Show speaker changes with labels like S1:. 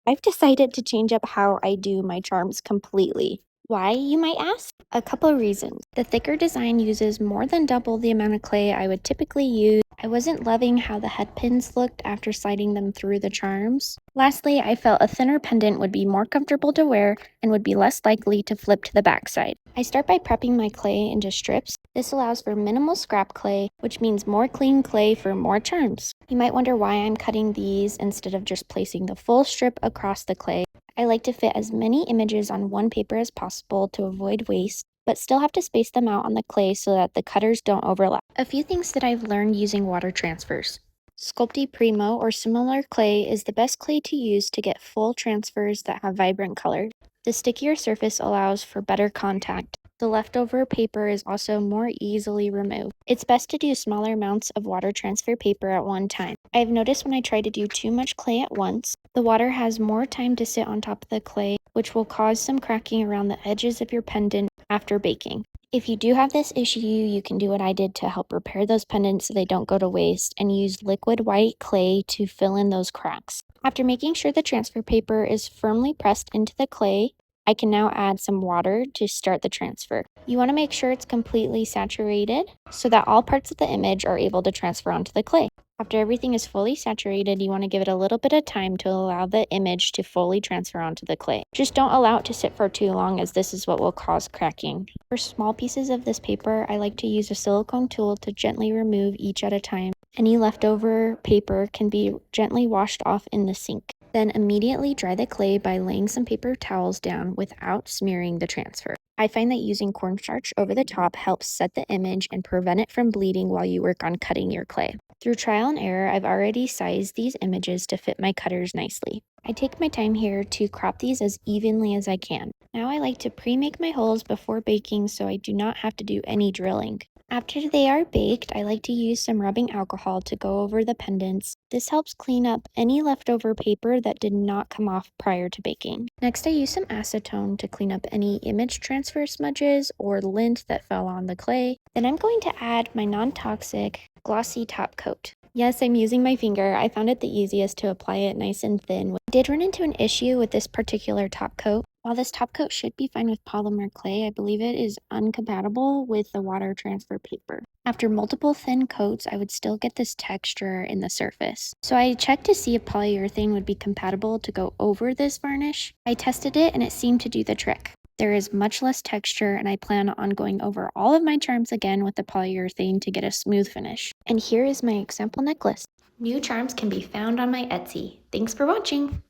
S1: I've decided to change up how I do my charms completely. Why, you might ask? A couple of reasons. The thicker design uses more than double the amount of clay I would typically use. I wasn't loving how the head pins looked after sliding them through the charms. Lastly, I felt a thinner pendant would be more comfortable to wear and would be less likely to flip to the backside. I start by prepping my clay into strips. This allows for minimal scrap clay, which means more clean clay for more charms. You might wonder why I'm cutting these instead of just placing the full strip across the clay. I like to fit as many images on one paper as possible to avoid waste, but still have to space them out on the clay so that the cutters don't overlap. A few things that I've learned using water transfers. Sculpey Primo or similar clay is the best clay to use to get full transfers that have vibrant colors. The stickier surface allows for better contact. The leftover paper is also more easily removed. It's best to do smaller amounts of water transfer paper at one time. I've noticed when I try to do too much clay at once, the water has more time to sit on top of the clay, which will cause some cracking around the edges of your pendant after baking. If you do have this issue, you can do what I did to help repair those pendants so they don't go to waste and use liquid white clay to fill in those cracks. After making sure the transfer paper is firmly pressed into the clay, I can now add some water to start the transfer. You want to make sure it's completely saturated so that all parts of the image are able to transfer onto the clay. After everything is fully saturated, you want to give it a little bit of time to allow the image to fully transfer onto the clay. Just don't allow it to sit for too long, as this is what will cause cracking. For small pieces of this paper, I like to use a silicone tool to gently remove each at a time. Any leftover paper can be gently washed off in the sink. Then immediately dry the clay by laying some paper towels down without smearing the transfer. I find that using cornstarch over the top helps set the image and prevent it from bleeding while you work on cutting your clay. Through trial and error, I've already sized these images to fit my cutters nicely. I take my time here to crop these as evenly as I can. Now I like to pre-make my holes before baking so I do not have to do any drilling. After they are baked, I like to use some rubbing alcohol to go over the pendants. This helps clean up any leftover paper that did not come off prior to baking. Next, I use some acetone to clean up any image transfer smudges or lint that fell on the clay. Then I'm going to add my non-toxic glossy top coat. Yes, I'm using my finger. I found it the easiest to apply it nice and thin. I did run into an issue with this particular top coat. While this top coat should be fine with polymer clay, I believe it is incompatible with the water transfer paper. After multiple thin coats, I would still get this texture in the surface. So I checked to see if polyurethane would be compatible to go over this varnish. I tested it and it seemed to do the trick. There is much less texture, and I plan on going over all of my charms again with the polyurethane to get a smooth finish. And here is my example necklace. New charms can be found on my Etsy. Thanks for watching!